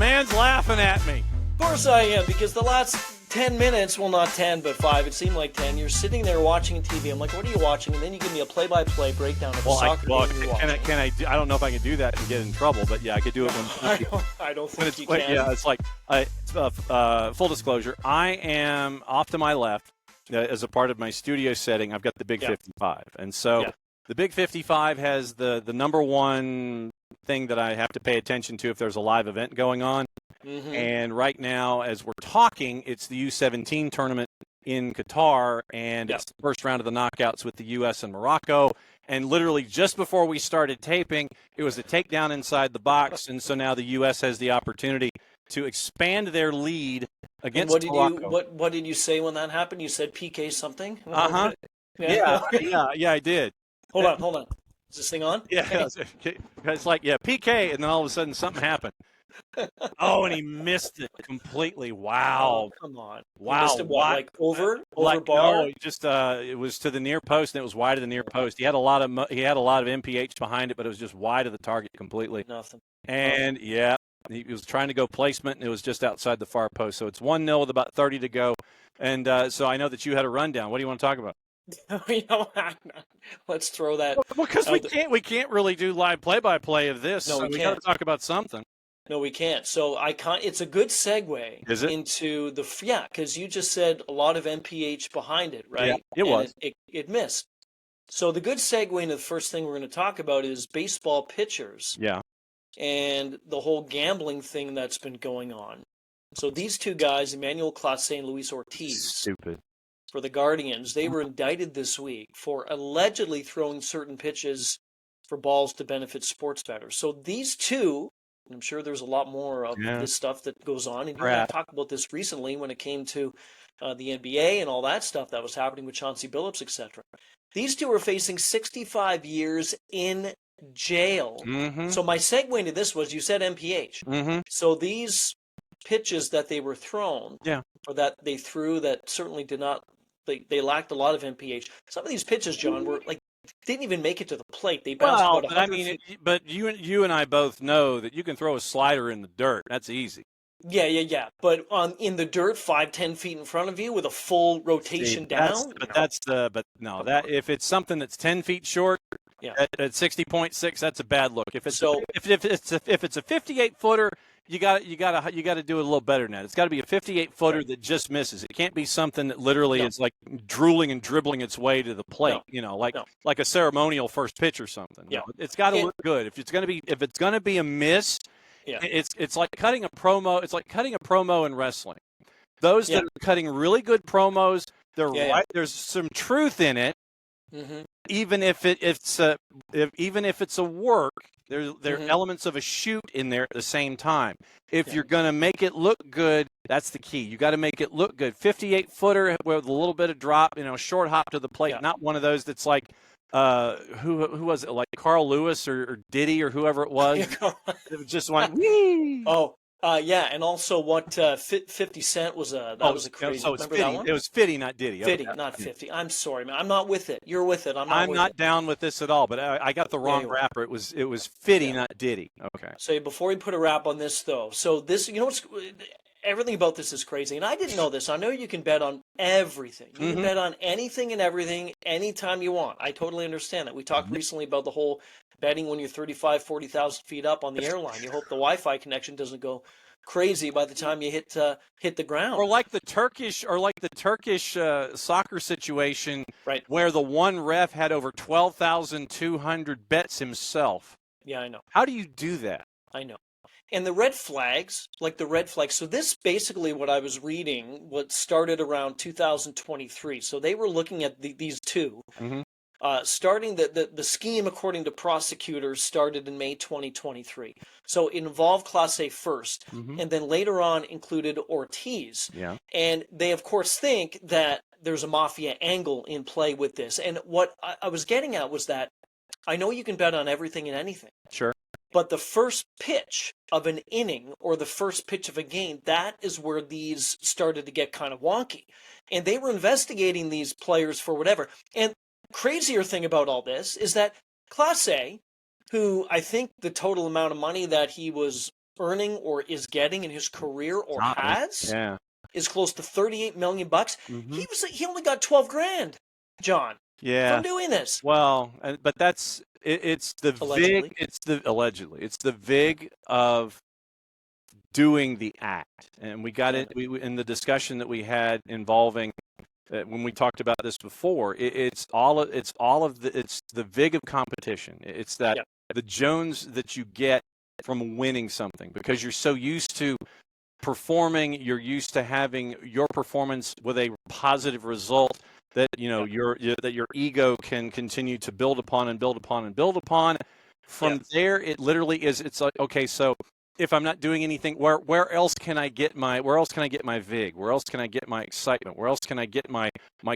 Man's laughing at me. Of course I am, because the last 10 minutes, well, not 10, but 5, it seemed like 10, you're sitting there watching TV. I'm like, what are you watching? And then you give me a play-by-play breakdown of the soccer game you're watching. I don't know if I can do that and get in trouble, but yeah, I could do it when I don't think you can. Yeah, it's like, full disclosure, I am off to my left as a part of my studio setting. I've got the Big 55. And so the Big 55 has the number one thing that I have to pay attention to if there's a live event going on. Mm-hmm. And right now, as we're talking, it's the U17 tournament in Qatar, and it's the first round of the knockouts with the U.S. and Morocco. And literally just before we started taping, it was a takedown inside the box, and so now the U.S. has the opportunity to expand their lead against Morocco. What did you say when that happened? You said PK something? Uh-huh. Yeah, I did. Hold on. Is this thing on? Yeah, it's like, PK, and then all of a sudden something happened. Oh, and he missed it completely. Wow. Oh, come on. Wow. He missed it, what, like over bar? No, just it was to the near post, and it was wide of the near post. He had a lot of MPH behind it, but it was just wide of the target completely. Nothing. And he was trying to go placement, and it was just outside the far post. So it's 1-0 with about 30 to go. And so I know that you had a rundown. What do you want to talk about? Let's throw that. Well, because we can't really do live play-by-play of this. No, so we got to talk about something. No, we can't. So it's a good segue into because you just said a lot of MPH behind it, right? Yeah, it was. It missed. So the good segue into the first thing we're going to talk about is baseball pitchers. Yeah. And the whole gambling thing that's been going on. So these two guys, Emmanuel Clase and Luis Ortiz. Stupid. For the Guardians, they were indicted this week for allegedly throwing certain pitches for balls to benefit sports bettors. So these two, and I'm sure there's a lot more of this stuff that goes on, and you and I talked about this recently when it came to the NBA and all that stuff that was happening with Chauncey Billups, etc. These two are facing 65 years in jail. Mm-hmm. So my segue into this was, you said MPH. Mm-hmm. So these pitches that they were thrown, or that they threw, that certainly did not, they lacked a lot of MPH. Some of these pitches, John, were like, didn't even make it to the plate. They bounced about 100 feet. But you and I both know that you can throw a slider in the dirt. That's easy. Yeah. But in the dirt, 5-10 feet in front of you with a full rotation down. If it's something that's 10 feet short, at 60.6, that's a bad look. If it's if it's a 58 footer, you got to do it a little better than that. It's got to be a 58 footer that just misses. It can't be something that literally is like drooling and dribbling its way to the plate. Like a ceremonial first pitch or something. Yeah. It's got to look good. If it's going to be a miss, it's like cutting a promo. It's like cutting a promo in wrestling. Those that are cutting really good promos, there's some truth in it. Mm-hmm. Even if it's a work, there are elements of a shoot in there at the same time. If you're going to make it look good, that's the key. You got to make it look good. 58 footer with a little bit of drop, short hop to the plate. Not one of those that's like who was it, like Carl Lewis or Diddy or whoever it was. It was just one. Whee! And also what 50 Cent was was a crazy. So it's Remember 50. That one? It was 50, not Diddy. 50, not 50. I'm sorry, man. I'm not with it. You're with it. I'm not down with this at all. But I got the wrong rapper. It was 50, not Diddy. Okay. So before we put a wrap on this, though, so this, everything about this is crazy, and I didn't know this. I know you can bet on everything. You can bet on anything and everything anytime you want. I totally understand that. We talked recently about the whole betting when you're 35, 40,000 feet up on the airline. You hope the Wi-Fi connection doesn't go crazy by the time you hit the ground. Or like the Turkish soccer situation, where the one ref had over 12,200 bets himself. Yeah, I know. How do you do that? I know. And the red flags, so this basically what I was reading, what started around 2023. So they were looking at these two. Mm-hmm. Starting the scheme, according to prosecutors, started in May 2023. So it involved Clase first, and then later on included Ortiz. Yeah. And they, of course, think that there's a mafia angle in play with this. And what I was getting at was that I know you can bet on everything and anything. Sure. But the first pitch of an inning or the first pitch of a game, that is where these started to get kind of wonky. And they were investigating these players for whatever. And crazier thing about all this is that Clase, who I think the total amount of money that he was earning or is getting in his career or has Yeah. is close to $38 million. Mm-hmm. He only got 12 grand, John, Yeah. from doing this. Well, but that's it's the Allegedly. vig. It's the vig of doing the act, and we got it. We in the discussion that we had involving when we talked about this before. It's the vig of competition. It's that the Jones that you get from winning something because you're so used to performing, you're used to having your performance with a positive result that that your ego can continue to build upon and build upon and build upon. From there, it literally is. It's like, okay, so if I'm not doing anything, where else can I get my vig? Where else can I get my excitement? Where else can I get my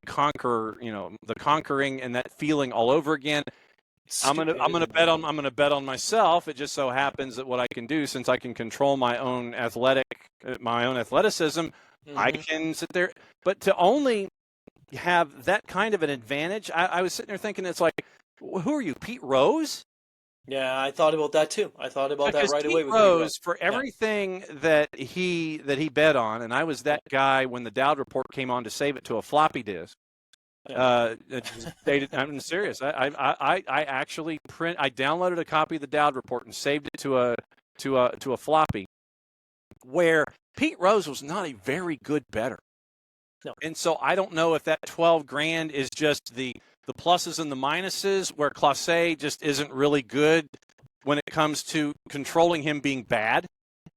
conqueror? The conquering and that feeling all over again. I'm gonna bet on myself. It just so happens that what I can do, since I can control my own athleticism, I can sit there. But to only have that kind of an advantage, I was sitting there thinking, it's like, who are you, Pete Rose? Yeah, I thought about that too. I thought about that right away. Pete Rose, for everything that he bet on, and I was that guy when the Dowd report came on to save it to a floppy disk. I'm serious. I actually I downloaded a copy of the Dowd report and saved it to a floppy, where Pete Rose was not a very good bettor. No. And so I don't know if that 12 grand is just the pluses and the minuses, where Clase just isn't really good when it comes to controlling him being bad,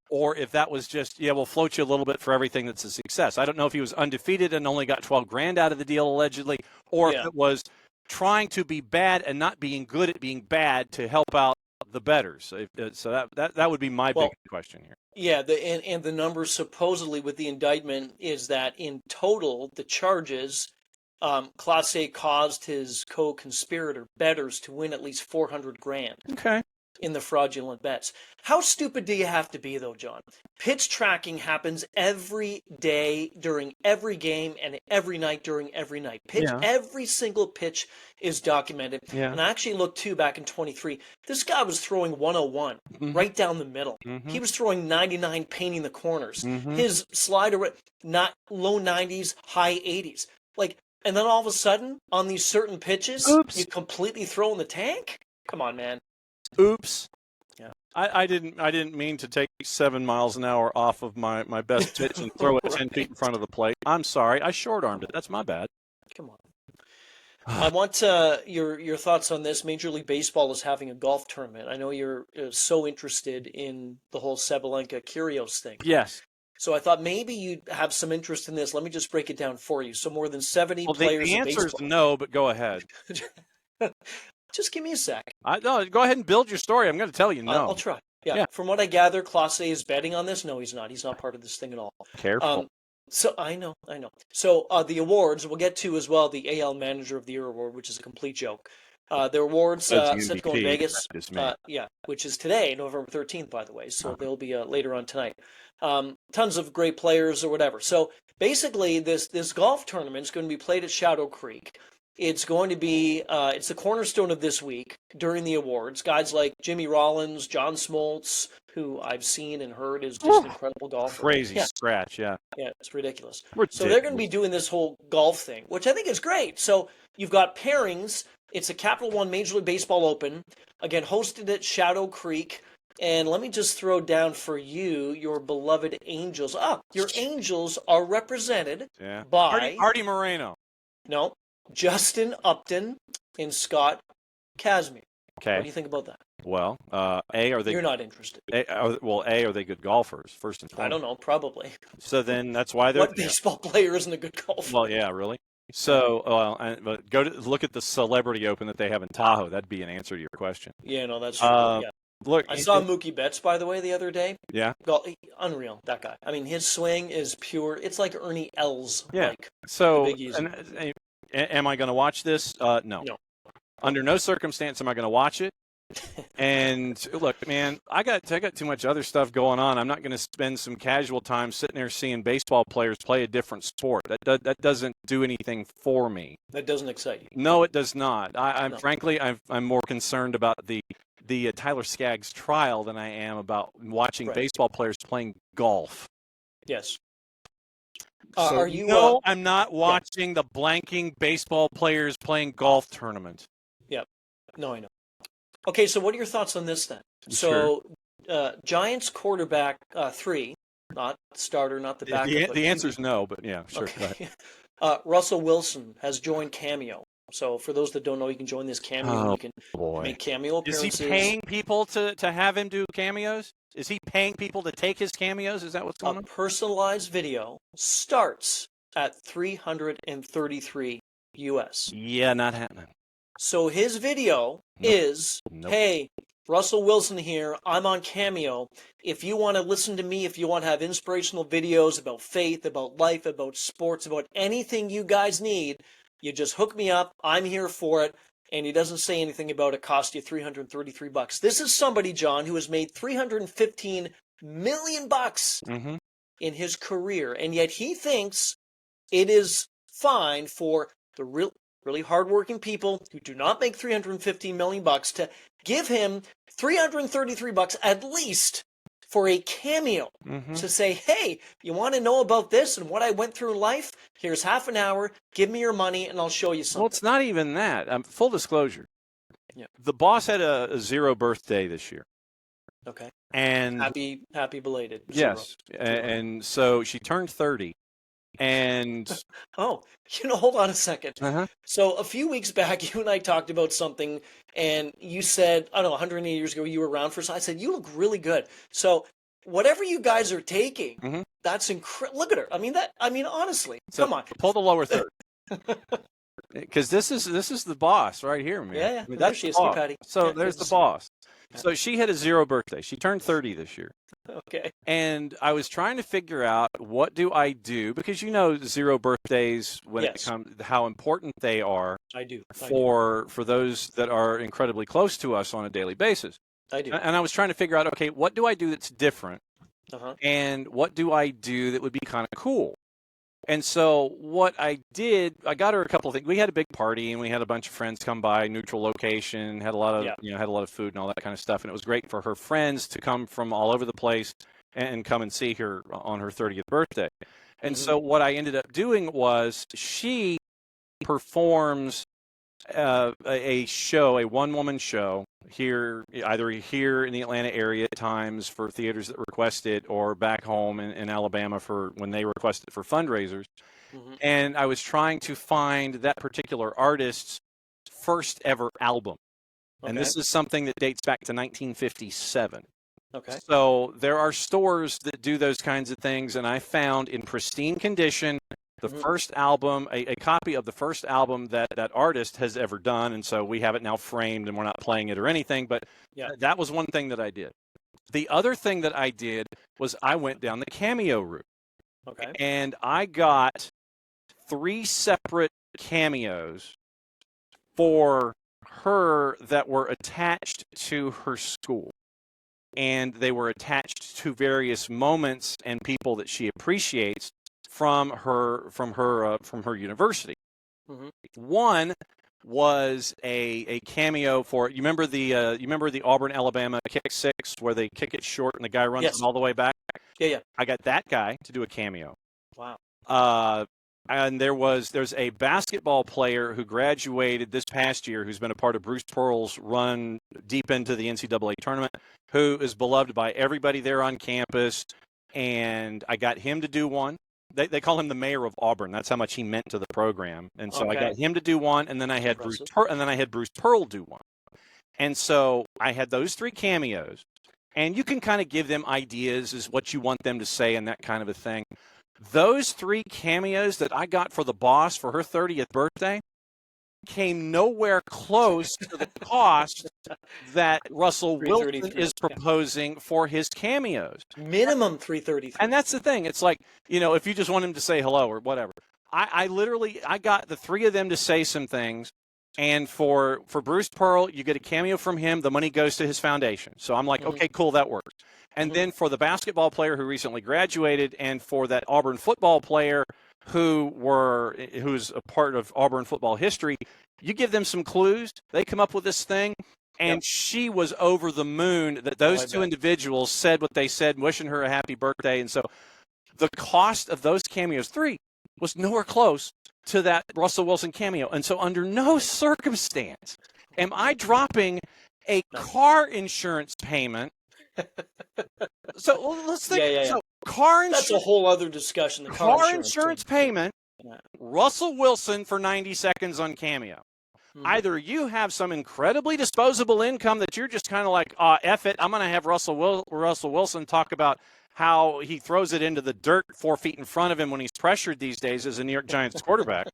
or if that was just, we'll float you a little bit for everything that's a success. I don't know if he was undefeated and only got 12 grand out of the deal allegedly, or if it was trying to be bad and not being good at being bad to help out the bettors. So that would be my big question here. Yeah, and the numbers supposedly with the indictment is that in total, the charges, Clase caused his co-conspirator bettors to win at least 400 grand. Okay. In the fraudulent bets. How stupid do you have to be, though, John? Pitch tracking happens every day during every game and every night during every night. Every single pitch is documented. Yeah. And I actually looked, too, back in 23. This guy was throwing 101 right down the middle. He was throwing 99 painting the corners. His slider, not low 90s, high 80s. And then all of a sudden, on these certain pitches, you completely throw in the tank? Come on, man. Oops. Yeah. I didn't mean to take 7 miles an hour off of my best pitch and throw it 10 feet in front of the plate. I'm sorry. I short-armed it. That's my bad. Come on. I want your thoughts on this. Major League Baseball is having a golf tournament. I know you're so interested in the whole Sabalenka Kyrgios thing. Yes. So I thought maybe you'd have some interest in this. Let me just break it down for you. So more than 70 players the in answer baseball. is no, but go ahead. Just give me a sec. No, go ahead and build your story. I'm going to tell you no. I'll try. Yeah. From what I gather, Clase is betting on this. No, he's not. He's not part of this thing at all. Careful. So I know. So the awards, we'll get to as well the AL Manager of the Year award, which is a complete joke. The awards set to go in Vegas. Which is today, November 13th, by the way. So they'll be later on tonight. Tons of great players or whatever. So basically, this golf tournament is going to be played at Shadow Creek. It's going to be it's the cornerstone of this week during the awards. Guys like Jimmy Rollins, John Smoltz, who I've seen and heard is just an incredible golfer. Crazy scratch, yeah. Yeah, it's ridiculous. So they're going to be doing this whole golf thing, which I think is great. So you've got pairings. It's a Capital One Major League Baseball Open, again, hosted at Shadow Creek. And let me just throw down for you your beloved Angels. Your Angels are represented by Artie Moreno. No, Justin Upton and Scott Kazmir. Okay. What do you think about that? Well, are they? You're not interested. Are they good golfers? First and foremost. I don't know. Probably. So then that's why they're. What baseball player isn't a good golfer? Well, yeah, really. So, go to look at the Celebrity Open that they have in Tahoe. That'd be an answer to your question. Yeah, no, that's true. Yeah. Look, I saw Mookie Betts, by the way, the other day. Yeah. Unreal, that guy. I mean, his swing is pure. It's like Ernie Els. Yeah. So, am I going to watch this? No. Under no circumstance am I going to watch it. And look, man, I got too much other stuff going on. I'm not going to spend some casual time sitting there seeing baseball players play a different sport. That doesn't do anything for me. That doesn't excite you. No, it does not. Frankly, I'm more concerned about the the Tyler Skaggs trial than I am about watching Right. baseball players playing golf. Yes. So, Are you? no, I'm not watching the blanking baseball players playing golf tournament. Yeah. No, I know. Okay, so what are your thoughts on this then? Sure. So, Giants quarterback 3, not starter, not the backup. The answer is no, but yeah, sure. Okay. Russell Wilson has joined Cameo. So for those that don't know, you can join this Cameo. You can make cameo appearances. Is he paying people to have him do cameos? Is he paying people to take his cameos? Is that what's going on? A personalized video starts at $333 US. Yeah, not happening. So his video is, hey, Russell Wilson here. I'm on Cameo. If you want to listen to me, if you want to have inspirational videos about faith, about life, about sports, about anything you guys need, you just hook me up. I'm here for it. And he doesn't say anything about it cost you $333. This is somebody, John, who has made $315 million in his career. And yet he thinks it is fine for the really hardworking people who do not make $315 million to give him $333 at least for a cameo to say, hey, you want to know about this and what I went through in life? Here's half an hour. Give me your money and I'll show you something. Well, it's not even that. Full disclosure. Yeah. The boss had a 0 birthday this year. Okay. And happy belated. Yes. 0. And so she turned 30. And hold on a second. So a few weeks back, you and I talked about something, and you said, 180 years ago, you were around for. I said, you look really good. So whatever you guys are taking, that's incredible. Look at her. Honestly, come on. Pull the lower third. Because this is the boss right here, man. Yeah. That's she the is, boss. Patty. So there's the boss. So she had a 0 birthday. She turned 30 this year. Okay. And I was trying to figure out what do I do, because 0 birthdays when it comes how important they are. I do. For those that are incredibly close to us on a daily basis. I do. And I was trying to figure out, okay, what do I do that's different? And what do I do that would be kind of cool? And so what I did, I got her a couple of things. We had a big party and we had a bunch of friends come by, neutral location, had a lot of had a lot of food and all that kind of stuff. And it was great for her friends to come from all over the place and come and see her on her 30th birthday. And so what I ended up doing was she performs a show, a one-woman show either here in the Atlanta area at times for theaters that request it, or back home in Alabama for when they request it for fundraisers. And I was trying to find that particular artist's first ever album. And this is something that dates back to 1957. Okay. So there are stores that do those kinds of things, and I found in pristine condition the first album, a copy of the first album that artist has ever done, and so we have it now framed, and we're not playing it or anything, but that was one thing that I did. The other thing that I did was I went down the cameo route. Okay. And I got 3 separate cameos for her that were attached to her school. And they were attached to various moments and people that she appreciates from her university. One was a cameo for, you remember the Auburn Alabama kick 6 where they kick it short and the guy runs it all the way back? Yeah. I got that guy to do a cameo. Wow. And there's a basketball player who graduated this past year who's been a part of Bruce Pearl's run deep into the NCAA tournament, who is beloved by everybody there on campus, and I got him to do one. They call him the mayor of Auburn. That's how much he meant to the program. And so I got him to do one, and then I had Bruce Pearl do one. And so I had those 3 cameos, and you can kind of give them ideas as what you want them to say and that kind of a thing. Those 3 cameos that I got for the boss for her 30th birthday came nowhere close to the cost that Russell Wilson is proposing for his cameos. Minimum $333. And that's the thing. It's like, if you just want him to say hello or whatever. I got the 3 of them to say some things. And for Bruce Pearl, you get a cameo from him. The money goes to his foundation. So I'm like, okay, cool, that works. And then for the basketball player who recently graduated, and for that Auburn football player who's a part of Auburn football history, you give them some clues. They come up with this thing. And she was over the moon that those two individuals said what they said, wishing her a happy birthday. And so the cost of those cameos, 3, was nowhere close to that Russell Wilson cameo. And so under no circumstance am I dropping a car insurance payment. So let's think. So car insurance. That's a whole other discussion. The car insurance payment, Russell Wilson for 90 seconds on cameo. Either you have some incredibly disposable income that you're just kind of like, F it, I'm going to have Russell Wilson talk about how he throws it into the dirt 4 feet in front of him when he's pressured these days as a New York Giants quarterback.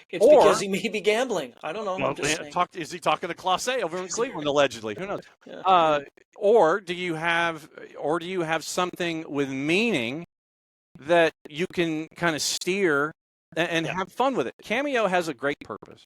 It's because he may be gambling. I don't know. Well, is he talking to Clase over in Cleveland, allegedly? Who knows? Or do you have something with meaning that you can kind of steer and have fun with it? Cameo has a great purpose.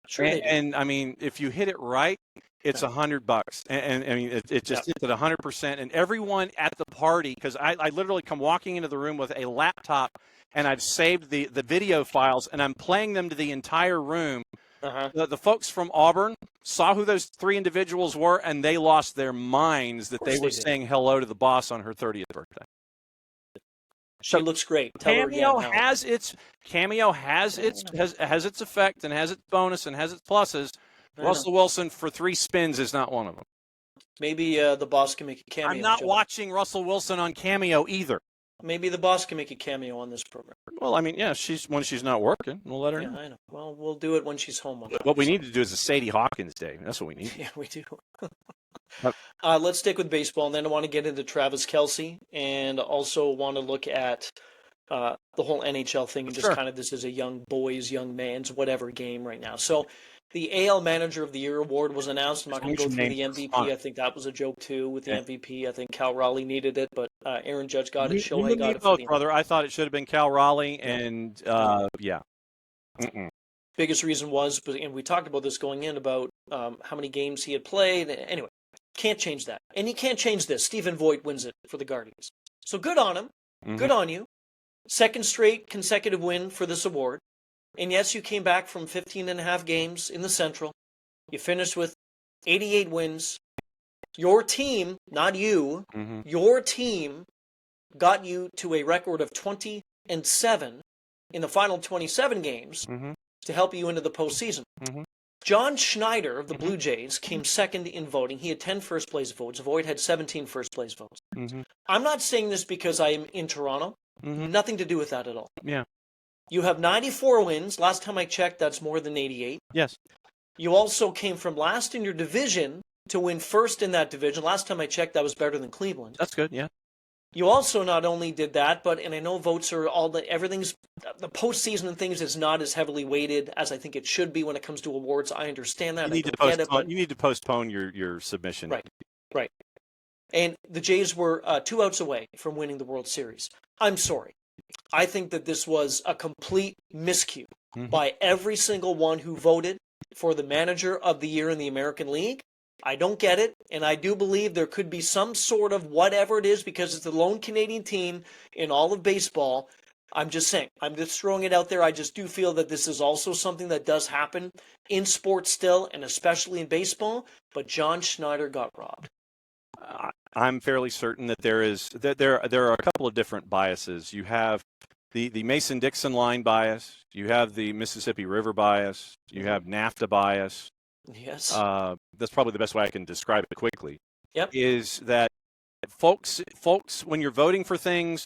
Sure, and I mean, if you hit it right, it's $100, and I mean, it just hits at 100%. And everyone at the party, because I literally come walking into the room with a laptop, and I've saved the video files, and I'm playing them to the entire room. The folks from Auburn saw who those 3 individuals were, and they lost their minds that they were saying hello to the boss on her 30th birthday. She looks great. Cameo has its effect and has its bonus and has its pluses. Russell Wilson for 3 spins is not one of them. Maybe the boss can make a cameo. I'm not watching Russell Wilson on Cameo either. Maybe the boss can make a cameo on this program. Well, I mean, yeah, when she's not working, we'll let her know. I know. Well, we'll do it when she's home. What we need to do is a Sadie Hawkins Day. That's what we need. Yeah, we do. Let's stick with baseball, and then I want to get into Travis Kelce, and also want to look at the whole NHL thing, and just kind of this is a young boys, young man's, whatever game right now. So the AL Manager of the Year award was announced. I'm not going to go through the MVP. I think that was a joke, too, with the MVP. I think Cal Raleigh needed it, but Aaron Judge got it. Shohei got it. Both, brother. I thought it should have been Cal Raleigh, and biggest reason was, and we talked about this going in, about how many games he had played. Anyway, can't change that. And you can't change this. Stephen Voigt wins it for the Guardians. So good on him. Good on you. Second straight consecutive win for this award. And yes, you came back from 15 and a half games in the Central. You finished with 88 wins. Your team, not you, your team got you to a record of 20-7 in the final 27 games to help you into the postseason. John Schneider of the Blue Jays came second in voting. He had 10 first-place votes. Voigt had 17 first-place votes. I'm not saying this because I am in Toronto. Nothing to do with that at all. Yeah. You have 94 wins. Last time I checked, that's more than 88. Yes. You also came from last in your division to win first in that division. Last time I checked, that was better than Cleveland. That's good, yeah. You also not only did that, but, and I know votes are everything's, the postseason and things is not as heavily weighted as I think it should be when it comes to awards. I understand that. You need to postpone your submission. Right. And the Jays were 2 outs away from winning the World Series. I'm sorry. I think that this was a complete miscue by every single one who voted for the Manager of the Year in the American League. I don't get it, and I do believe there could be some sort of whatever it is, because it's the lone Canadian team in all of baseball. I'm just saying. I'm just throwing it out there. I just do feel that this is also something that does happen in sports still, and especially in baseball, but John Schneider got robbed. I'm fairly certain that there are a couple of different biases. You have the Mason-Dixon line bias. You have the Mississippi River bias. You have NAFTA bias. Yes. That's probably the best way I can describe it quickly. Yep. Is that folks, when you're voting for things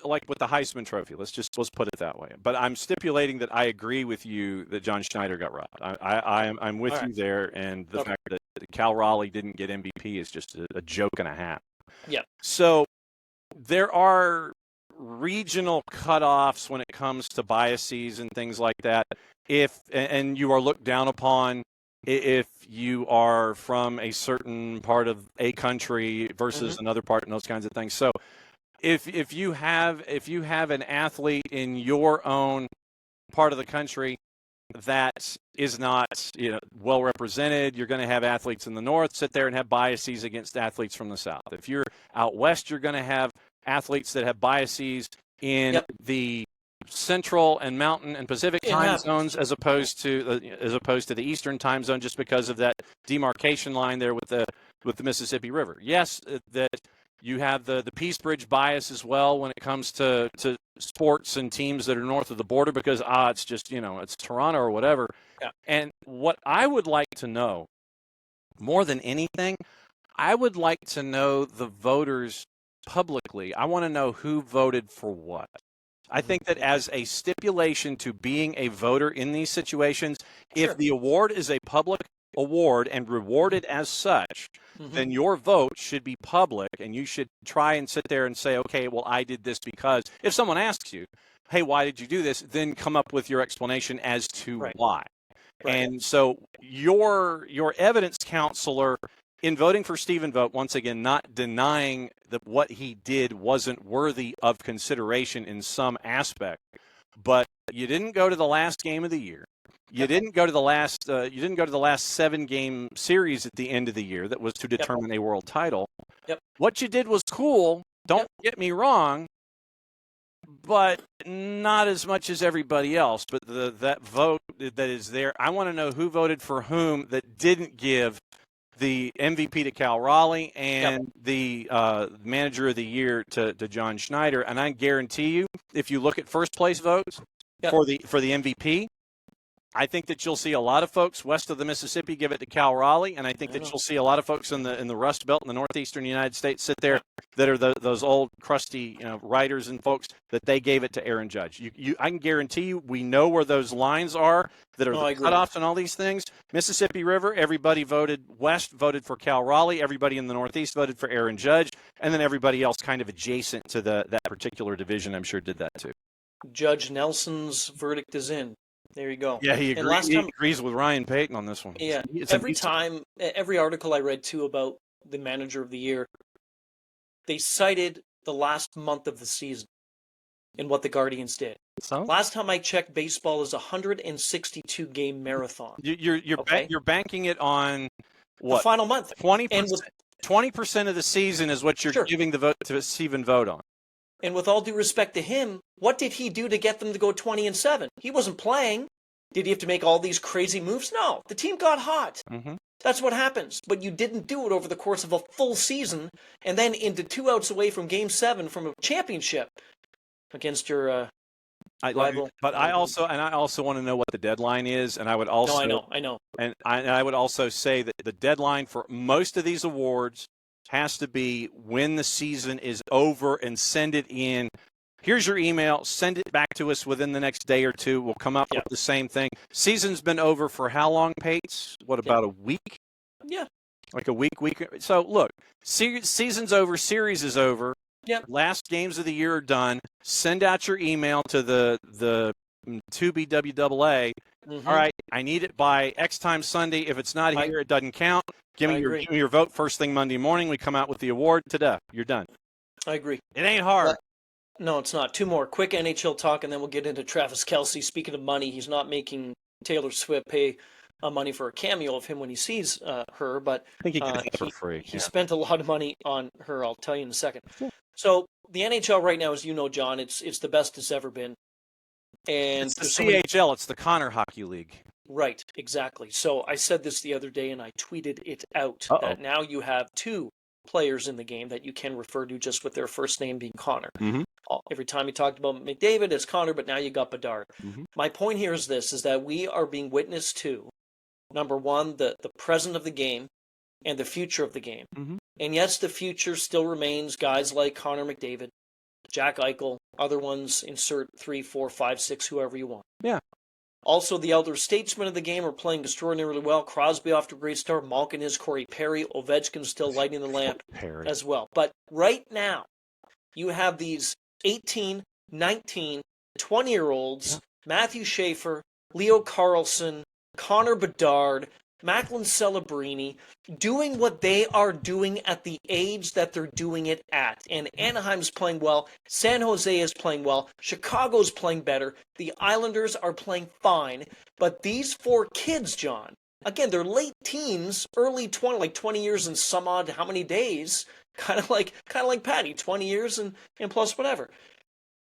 like with the Heisman Trophy, let's put it that way. But I'm stipulating that I agree with you that John Schneider got robbed. I'm with you there, and the fact that Cal Raleigh didn't get MVP is just a joke and a half. Yeah. So there are regional cutoffs when it comes to biases and things like that. And you are looked down upon if you are from a certain part of a country versus another part, and those kinds of things. So if you have an athlete in your own part of the country that is not well represented, you're going to have athletes in the north sit there and have biases against athletes from the south. If you're out west, you're going to have athletes that have biases in the Central and Mountain and Pacific time zones as opposed to the Eastern time zone, just because of that demarcation line there with the Mississippi River. Yes, that you have the Peace Bridge bias as well when it comes to sports and teams that are north of the border, because it's just, it's Toronto or whatever. Yeah. And what I would like to know more than anything, I would like to know the voters publicly. I want to know who voted for what. I think that as a stipulation to being a voter in these situations, if the award is a public award and rewarded as such, then your vote should be public, and you should try and sit there and say, okay, well, I did this because. If someone asks you, hey, why did you do this? Then come up with your explanation as to why. Right. And so your evidence counselor, in voting for Stephen Vogt, once again, not denying that what he did wasn't worthy of consideration in some aspect, but you didn't go to the last game of the year. You didn't go to the last. You didn't go to the last 7-game series at the end of the year that was to determine a world title. What you did was cool. Don't get me wrong, but not as much as everybody else. But that vote that is there, I want to know who voted for whom that didn't give the MVP to Cal Raleigh and the manager of the year to John Schneider. And I guarantee you, if you look at first place votes for the MVP, I think that you'll see a lot of folks west of the Mississippi give it to Cal Raleigh, and I think that you'll see a lot of folks in the Rust Belt in the northeastern United States sit there that are those old crusty writers and folks that they gave it to Aaron Judge. I can guarantee you, we know where those lines are that are the cutoffs and all these things. Mississippi River, everybody voted west, voted for Cal Raleigh. Everybody in the northeast voted for Aaron Judge, and then everybody else kind of adjacent to that particular division, I'm sure, did that too. Judge Nelson's verdict is in. There you go. Yeah, he agrees with Ryan Paton on this one. Yeah, every article I read, too, about the manager of the year, they cited the last month of the season and what the Guardians did. So? Last time I checked, baseball is a 162-game marathon. You're banking it on what? The final month. 20% of the season is what you're giving the vote to Stephen Vogt on. And with all due respect to him, what did he do to get them to go 20-7? He wasn't playing. Did he have to make all these crazy moves? No. The team got hot. That's what happens. But you didn't do it over the course of a full season and then into 2 outs away from Game 7 from a championship against your rival. But I also want to know what the deadline is, and I would also I know. And I would also say that the deadline for most of these awards has to be when the season is over, and send it in. Here's your email. Send it back to us within the next day or two. We'll come up with the same thing. Season's been over for how long, Pates? What, about a week? Yeah. Like a week. So, look, season's over. Series is over. Yep. Last games of the year are done. Send out your email to the 2BWAA. All right, I need it by X time Sunday. If it's not here, it doesn't count. Give me your vote first thing Monday morning. We come out with the award today. You're done. I agree. It ain't hard. No, it's not. 2 more. Quick NHL talk, and then we'll get into Travis Kelce. Speaking of money, he's not making Taylor Swift pay money for a cameo of him when he sees her, but I think he can get it for free. He spent a lot of money on her. I'll tell you in a second. So the NHL right now, as you know, John, it's the best it's ever been. And it's the CHL. It's the Connor Hockey League. Right, exactly. So I said this the other day, and I tweeted it out, that now you have 2 players in the game that you can refer to just with their first name being Connor. Every time you talked about McDavid, it's Connor, but now you got Bedard. My point here is this, is that we are being witness to, number one, the present of the game and the future of the game. And yes, the future still remains guys like Connor McDavid, Jack Eichel, other ones, insert 3, 4, 5, 6, whoever you want. Yeah. Also, the elder statesmen of the game are playing extraordinarily well. Crosby off to a great start. Malkin is. Corey Perry. Ovechkin still lighting the lamp as well. But right now, you have these 18, 19, 20-year-olds, Matthew Schaefer, Leo Carlson, Connor Bedard, Macklin Celebrini, doing what they are doing at the age that they're doing it at. And Anaheim's playing well. San Jose is playing well. Chicago's playing better. The Islanders are playing fine. But these 4 kids, John, again, they're late teens, early 20, like 20 years and some odd how many days. Kind of like Patty, 20 years and plus whatever.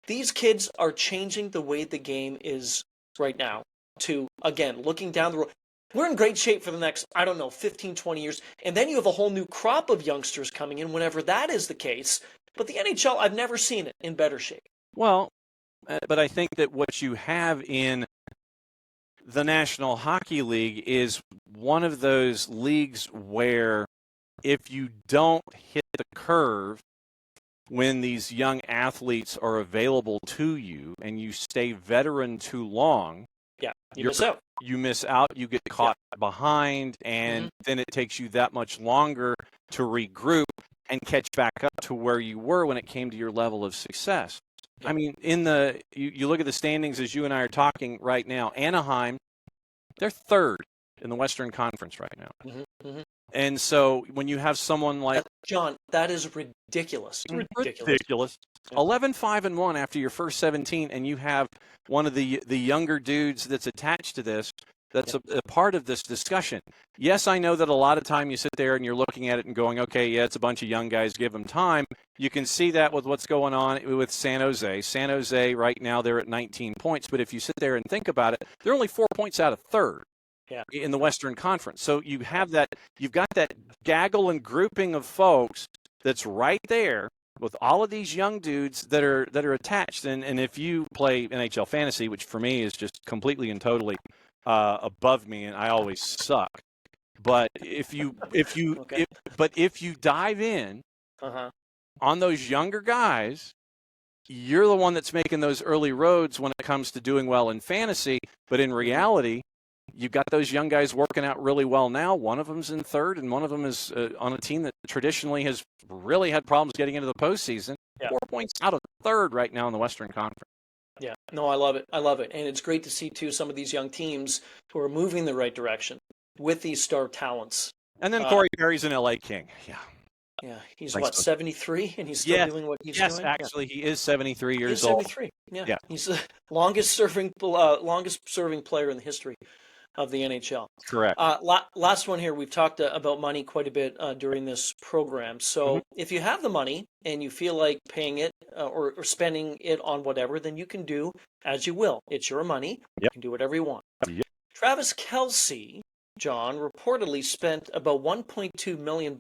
these kids are changing the way the game is right now to, again, looking down the road. We're in great shape for the next, 15, 20 years. And then you have a whole new crop of youngsters coming in whenever that is the case. But the NHL, I've never seen it in better shape. Well, but I think that what you have in the National Hockey League is one of those leagues where if you don't hit the curve when these young athletes are available to you and you stay veteran too long, you miss out. You miss out, you get caught behind, and then it takes you that much longer to regroup and catch back up to where you were when it came to your level of success. I mean, you look at the standings as you and I are talking right now. Anaheim, they're third in the Western Conference right now. And so when you have someone like John, that is ridiculous. Ridiculous. 11-5-1 after your first 17, and you have one of the younger dudes that's attached to this. That's a part of this discussion. Yes, I know that a lot of time you sit there and you're looking at it and going, okay, yeah, it's a bunch of young guys, give them time. You can see that with what's going on with San Jose. San Jose right now, they're at 19 points, but if you sit there and think about it, they're only 4 points out of third in the Western Conference. So you have that, you've got that gaggle and grouping of folks that's right there with all of these young dudes that are attached. And if you play NHL fantasy, which for me is just completely and totally above me, and I always suck. But if you dive in on those younger guys, you're the one that's making those early roads when it comes to doing well in fantasy. But in reality, you've got those young guys working out really well now. One of them's in third, and one of them is on a team that traditionally has really had problems getting into the postseason. 4 points out of third right now in the Western Conference. Yeah, no, I love it. I love it. And it's great to see, too, some of these young teams who are moving in the right direction with these star talents. And then Corey Perry's an LA King. Yeah, he's 73, and he's still doing what he's doing? Yes, actually, he is 73 years he's old. 73, yeah. He's the longest serving player in the history of the NHL. Correct. Last one here. We've talked about money quite a bit during this program. So if you have the money and you feel like paying it or spending it on whatever, then you can do as you will. It's your money. You can do whatever you want. Travis Kelce, John, reportedly spent about $1.2 million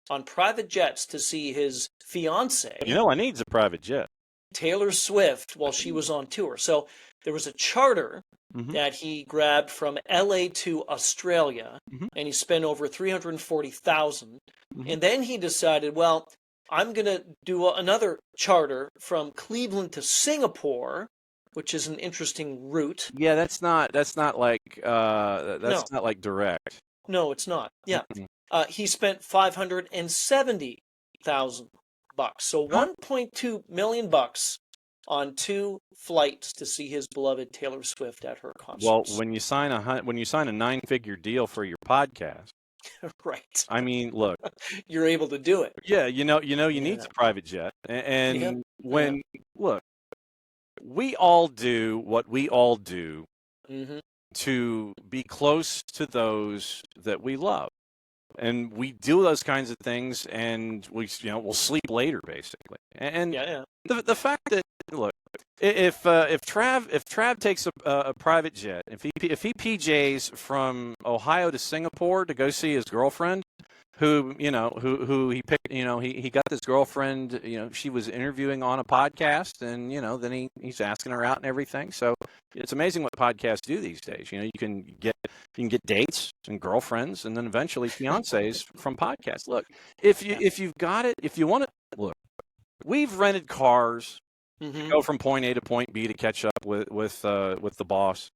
on private jets to see his fiance. I needs a private jet. Taylor Swift while she was on tour. So there was a charter that he grabbed from LA to Australia, and he spent over $340,000. And then he decided, well, I'm going to do another charter from Cleveland to Singapore, which is an interesting route. Yeah, that's not like not like direct. No, it's not. Yeah. He spent $570,000. So $1.2 million on 2 flights to see his beloved Taylor Swift at her concert. Well, when you sign a 9-figure deal for your podcast, right? I mean, look, you're able to do it. Yeah, you need a private jet, and look, we all do what we all do to be close to those that we love. And we do those kinds of things, and we'll sleep later, basically. And the fact that, look, if Trav takes a private jet, if he PJs from Ohio to Singapore to go see his girlfriend, who he picked, he got this girlfriend, she was interviewing on a podcast, and then he's asking her out and everything. So it's amazing what podcasts do these days. You can get dates and girlfriends, and then eventually fiancés from podcasts. Look, if you've got it, if you want to, look, we've rented cars to go from point A to point B to catch up with the boss.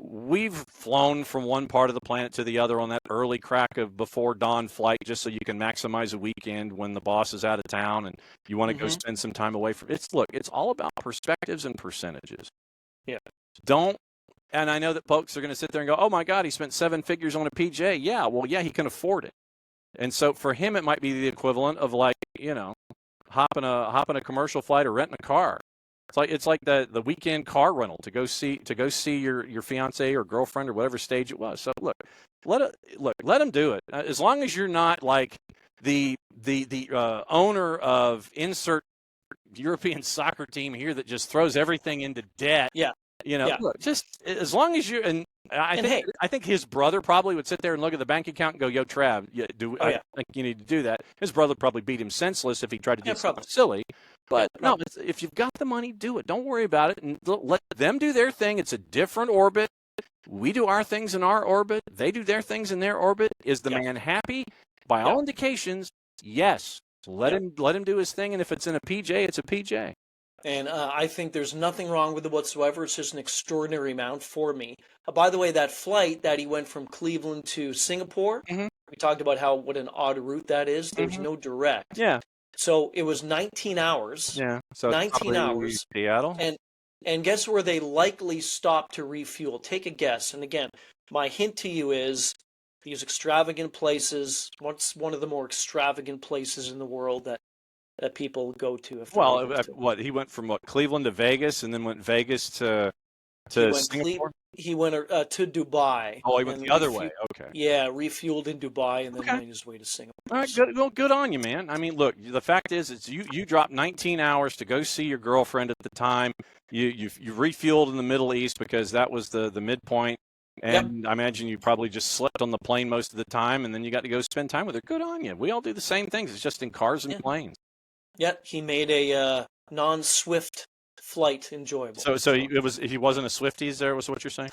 We've flown from one part of the planet to the other on that early crack of before dawn flight just so you can maximize a weekend when the boss is out of town and you want to go spend some time away from it. It's all about perspectives and percentages. Yeah. And I know that folks are going to sit there and go, oh my God, he spent 7 figures on a PJ. Yeah, well, yeah, he can afford it. And so for him, it might be the equivalent of hopping a commercial flight or renting a car. It's like the weekend car rental to go see your fiance or girlfriend or whatever stage it was. So look, let him do it. As long as you're not like the owner of insert European soccer team here that just throws everything into debt. Yeah. Look, just as long as you and I think his brother probably would sit there and look at the bank account and go, "Yo, Trav, I think you need to do that." His brother probably beat him senseless if he tried to do something silly. But no, if you've got the money, do it. Don't worry about it, and let them do their thing. It's a different orbit. We do our things in our orbit. They do their things in their orbit. Is the man happy? By all indications, yes. Let him do his thing, and if it's in a PJ, it's a PJ. And I think there's nothing wrong with it whatsoever. It's just an extraordinary amount for me. By the way, that flight that he went from Cleveland to Singapore, we talked about what an odd route that is. There's no direct. Yeah. So it was 19 hours. Yeah. So 19 hours. Seattle. And guess where they likely stopped to refuel? Take a guess. And again, my hint to you is these extravagant places. What's one of the more extravagant places in the world that people go to? What he went from Cleveland to Vegas, and then went Vegas to Singapore. He went to Dubai. Oh, he went the other way. Okay. Yeah, refueled in Dubai and then made his way to Singapore. All right, good. Well, good on you, man. I mean, look, the fact is, you dropped 19 hours to go see your girlfriend at the time. You refueled in the Middle East because that was the midpoint. And I imagine you probably just slept on the plane most of the time, and then you got to go spend time with her. Good on you. We all do the same things. It's just in cars and planes. Yeah, he made a non-Swift flight enjoyable. So he wasn't a Swifties there, was what you're saying?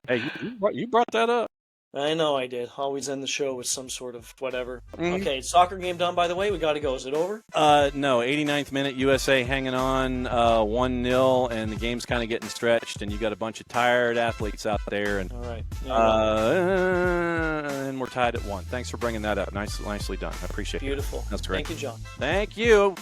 Hey, you brought that up. I know I did. Always end the show with some sort of whatever. Okay, soccer game done, by the way. We got to go. Is it over? No, 89th minute, USA hanging on 1-0, and the game's kind of getting stretched, and you got a bunch of tired athletes out there. And, all right. And we're tied at 1. Thanks for bringing that up. Nicely done. I appreciate it. Beautiful. That's great. Thank you, John. Thank you.